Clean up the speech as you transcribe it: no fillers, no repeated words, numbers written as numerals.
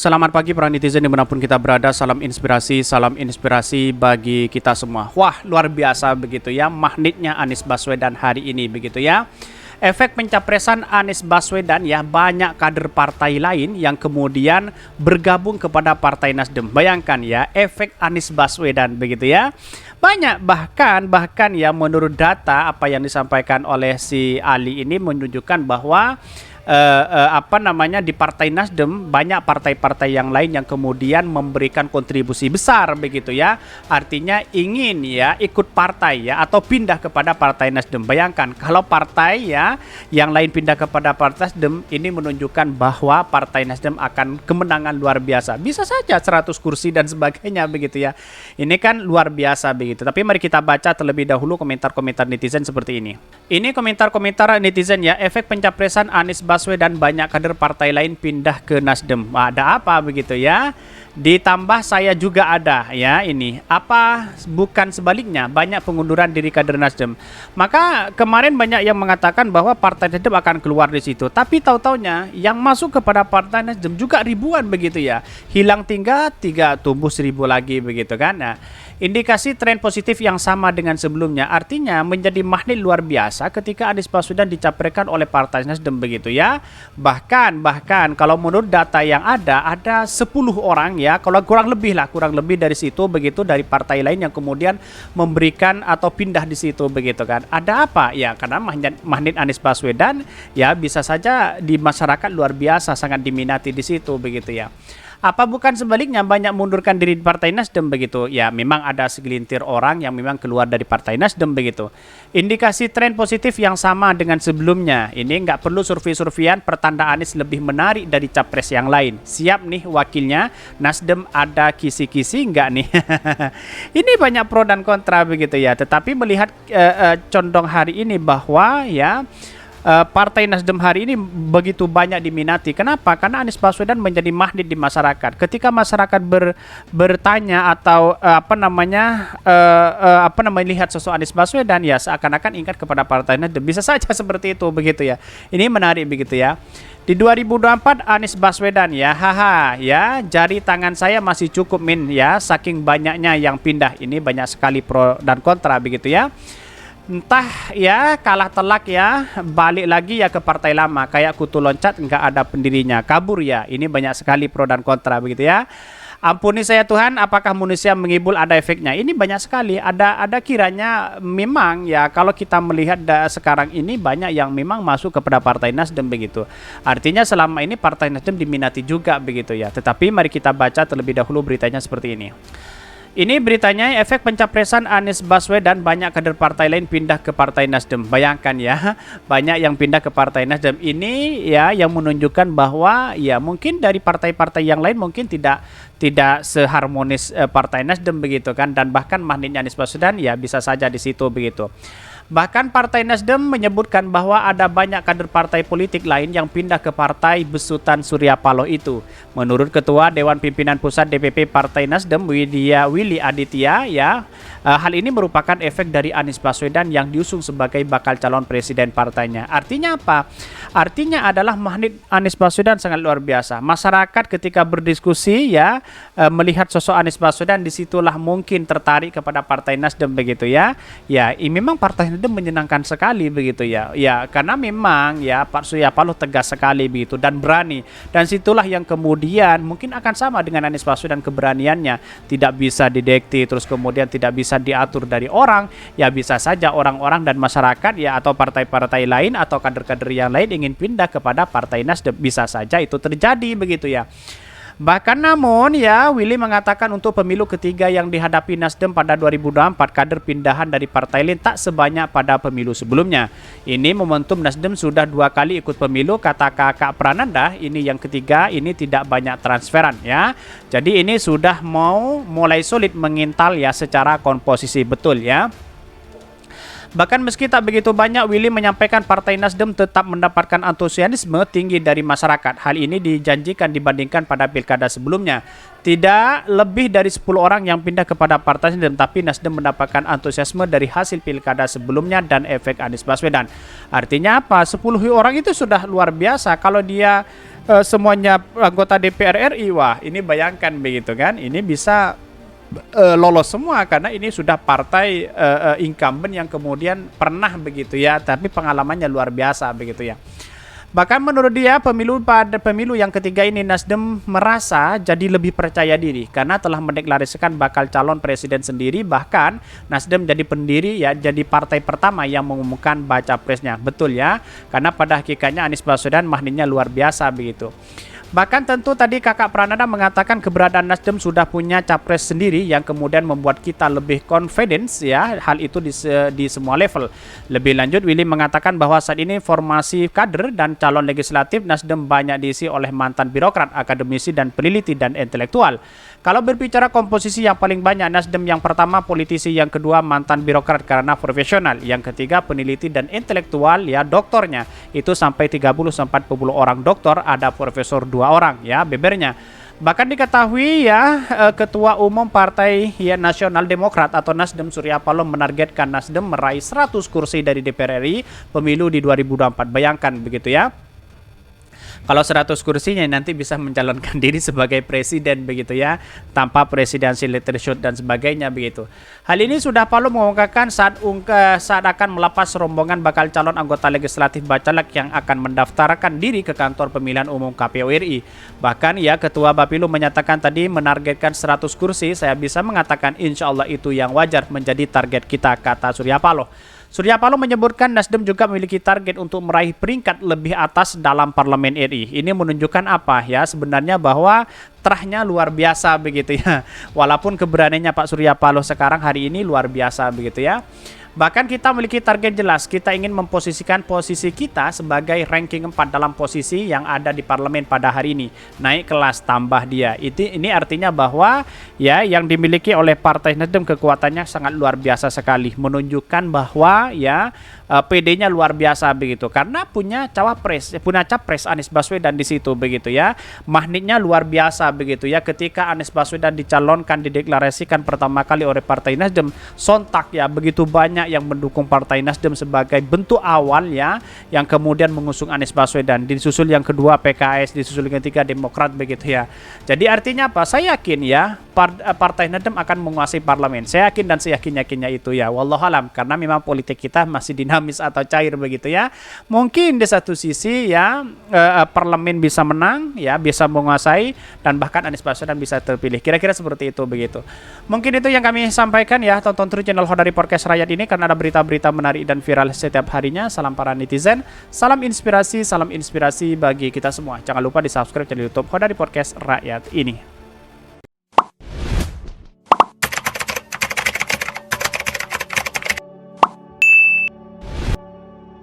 Selamat pagi para netizen dimanapun kita berada, salam inspirasi bagi kita semua. Wah, luar biasa begitu ya, magnetnya Anies Baswedan hari ini begitu ya. Efek pencapresan Anies Baswedan ya, banyak kader partai lain yang kemudian bergabung kepada Partai Nasdem. Bayangkan ya, efek Anies Baswedan begitu ya. Banyak bahkan ya, menurut data apa yang disampaikan oleh si Ali ini menunjukkan bahwa di Partai Nasdem banyak partai-partai yang lain yang kemudian memberikan kontribusi besar begitu ya. Artinya ingin ya ikut partai ya atau pindah kepada Partai Nasdem. Bayangkan kalau partai ya yang lain pindah kepada Partai Nasdem, ini menunjukkan bahwa Partai Nasdem akan kemenangan luar biasa. Bisa saja 100 kursi dan sebagainya begitu ya. Ini kan luar biasa begitu. Tapi mari kita baca terlebih dahulu komentar-komentar netizen seperti ini. Ini komentar-komentar netizen ya, efek pencapresan Anies Baswedan banyak kader partai lain pindah ke Nasdem. Ada apa begitu ya? Ditambah saya juga ada ya ini. Apa bukan sebaliknya banyak pengunduran diri kader Nasdem. Maka kemarin banyak yang mengatakan bahwa Partai Nasdem akan keluar di situ. Tapi tahu-taunya yang masuk kepada Partai Nasdem juga ribuan begitu ya. Hilang tiga tumbuh 1000 lagi begitu kan. Nah, indikasi tren positif yang sama dengan sebelumnya, artinya menjadi magnet luar biasa ketika Anies Baswedan dicapreskan oleh Partai Nasdem begitu ya. Bahkan kalau menurut data yang ada 10 orang ya, kalau kurang lebih dari situ begitu, dari partai lain yang kemudian memberikan atau pindah di situ begitu kan. Ada apa? Ya karena magnet Anies Baswedan ya bisa saja di masyarakat luar biasa sangat diminati di situ begitu ya. Apa bukan sebaliknya banyak mundurkan diri di Partai Nasdem begitu? Ya memang ada segelintir orang yang memang keluar dari Partai Nasdem begitu. Indikasi tren positif yang sama dengan sebelumnya. Ini nggak perlu survei-surveian, pertanda Anies lebih menarik dari capres yang lain. Siap nih wakilnya, Nasdem ada kisi-kisi nggak nih? Ini banyak pro dan kontra begitu ya. Tetapi melihat condong hari ini bahwa ya Partai Nasdem hari ini begitu banyak diminati. Kenapa? Karena Anies Baswedan menjadi magnet di masyarakat. Ketika masyarakat bertanya atau lihat sosok Anies Baswedan ya seakan-akan ingat kepada Partai Nasdem. Bisa saja seperti itu begitu ya. Ini menarik begitu ya. Di 2024 Anies Baswedan ya, ya, jari tangan saya masih cukup ya, saking banyaknya yang pindah. Ini banyak sekali pro dan kontra begitu ya. Entah ya kalah telak ya, balik lagi ya ke partai lama, kayak kutu loncat nggak ada pendirinya, kabur ya. Ini banyak sekali pro dan kontra begitu ya. Ampuni saya Tuhan, apakah manusia mengibul ada efeknya? Ini banyak sekali, ada kiranya memang ya, kalau kita melihat sekarang ini banyak yang memang masuk kepada Partai Nasdem begitu. Artinya selama ini Partai Nasdem diminati juga begitu ya. Tetapi mari kita baca terlebih dahulu beritanya seperti ini. Ini beritanya, efek pencapresan Anies Baswedan banyak kader partai lain pindah ke Partai Nasdem. Bayangkan ya, banyak yang pindah ke Partai Nasdem. Ini ya yang menunjukkan bahwa ya mungkin dari partai-partai yang lain mungkin tidak seharmonis Partai Nasdem begitu kan, dan bahkan magnetnya Anies Baswedan ya bisa saja di situ begitu. Bahkan Partai Nasdem menyebutkan bahwa ada banyak kader partai politik lain yang pindah ke partai besutan Surya Paloh itu. Menurut Ketua Dewan Pimpinan Pusat DPP Partai Nasdem Willy Aditya ya, hal ini merupakan efek dari Anies Baswedan yang diusung sebagai bakal calon presiden partainya. Artinya apa? Artinya adalah magnet Anies Baswedan sangat luar biasa. Masyarakat ketika berdiskusi ya melihat sosok Anies Baswedan, disitulah mungkin tertarik kepada Partai Nasdem begitu ya. Ya, memang Partai Nasdem menyenangkan sekali begitu ya. Ya, karena memang ya Pak Surya Paloh tegas sekali begitu dan berani. Dan situlah yang kemudian mungkin akan sama dengan Anies Baswedan, keberaniannya tidak bisa didekti, terus kemudian tidak bisa diatur dari orang. Ya bisa saja orang-orang dan masyarakat ya atau partai-partai lain atau kader-kader yang lain ingin pindah kepada Partai Nasdem, bisa saja itu terjadi begitu ya. Bahkan namun ya, Willy mengatakan untuk pemilu ketiga yang dihadapi Nasdem pada 2024, kader pindahan dari partai lain tak sebanyak pada pemilu sebelumnya. Ini momentum Nasdem sudah 2 kali ikut pemilu, kata Kakak Prananda. Ini yang ketiga, ini tidak banyak transferan ya. Jadi ini sudah mulai solid mengintal ya secara komposisi betul ya. Bahkan meski tak begitu banyak, Willy menyampaikan Partai Nasdem tetap mendapatkan antusiasme tinggi dari masyarakat. Hal ini dijanjikan dibandingkan pada pilkada sebelumnya. Tidak lebih dari 10 orang yang pindah kepada Partai Nasdem, tapi Nasdem mendapatkan antusiasme dari hasil pilkada sebelumnya dan efek Anies Baswedan. Artinya apa? 10 orang itu sudah luar biasa. Kalau dia semuanya anggota DPR RI. Wah, ini bayangkan begitu kan, ini bisa lolos semua karena ini sudah partai incumbent yang kemudian pernah begitu ya, tapi pengalamannya luar biasa begitu ya. Bahkan menurut dia pada pemilu yang ketiga ini Nasdem merasa jadi lebih percaya diri karena telah mendeklarasikan bakal calon presiden sendiri. Bahkan Nasdem jadi pendiri ya, jadi partai pertama yang mengumumkan baca presnya. Betul ya, karena pada hakikatnya Anies Baswedan magnetnya luar biasa begitu. Bahkan tentu tadi Kakak Prananda mengatakan keberadaan Nasdem sudah punya capres sendiri yang kemudian membuat kita lebih confidence ya, hal itu di semua level. Lebih lanjut Willy mengatakan bahwa saat ini formasi kader dan calon legislatif Nasdem banyak diisi oleh mantan birokrat, akademisi dan peneliti dan intelektual. Kalau berbicara komposisi yang paling banyak Nasdem yang pertama politisi, yang kedua mantan birokrat karena profesional, yang ketiga peneliti dan intelektual ya doktornya itu sampai 30-40 orang doktor, ada profesor 2 orang ya bebernya. Bahkan diketahui ya Ketua Umum Partai ya Nasional Demokrat atau Nasdem Surya Paloh menargetkan Nasdem meraih 100 kursi dari DPR RI pemilu di 2024. Bayangkan begitu ya. Kalau 100 kursinya nanti bisa mencalonkan diri sebagai presiden begitu ya, tanpa presidensial threshold dan sebagainya begitu. Hal ini sudah Paloh mengungkapkan saat akan melepas rombongan bakal calon anggota legislatif Bacalek yang akan mendaftarkan diri ke kantor pemilihan umum KPU RI. Bahkan ya Ketua Bapilu menyatakan tadi menargetkan 100 kursi, saya bisa mengatakan insya Allah itu yang wajar menjadi target kita, kata Surya Paloh. Surya Paloh menyebutkan Nasdem juga memiliki target untuk meraih peringkat lebih atas dalam parlemen RI. Ini menunjukkan apa ya? Sebenarnya bahwa terahnya luar biasa begitu ya. Walaupun keberaniannya Pak Surya Paloh sekarang hari ini luar biasa begitu ya. Bahkan kita memiliki target jelas, kita ingin memposisikan posisi kita sebagai ranking 4 dalam posisi yang ada di parlemen pada hari ini. Naik kelas tambah dia. Ini artinya bahwa ya yang dimiliki oleh Partai Nasdem kekuatannya sangat luar biasa sekali. Menunjukkan bahwa ya PD-nya luar biasa begitu karena punya capres Anies Baswedan di situ begitu ya. Magnetnya luar biasa begitu ya, ketika Anies Baswedan dicalonkan, dideklarasikan pertama kali oleh Partai Nasdem, sontak ya begitu banyak yang mendukung Partai Nasdem sebagai bentuk awal ya, yang kemudian mengusung Anies Baswedan, disusul yang kedua PKS, disusul yang ketiga Demokrat begitu ya. Jadi artinya apa? Saya yakin ya Partai Nasdem akan menguasai parlemen. Saya yakin dan seyakin-yakinnya itu ya. Wallahualam, karena memang politik kita masih dinamis atau cair begitu ya. Mungkin di satu sisi ya parlemen bisa menang ya, bisa menguasai, dan bahkan Anies Baswedan bisa terpilih. Kira-kira seperti itu begitu. Mungkin itu yang kami sampaikan ya. Tonton terus channel Hodari Podcast Rakyat ini karena ada berita-berita menarik dan viral setiap harinya. Salam para netizen, salam inspirasi bagi kita semua. Jangan lupa di subscribe channel YouTube Hodari Podcast Rakyat ini.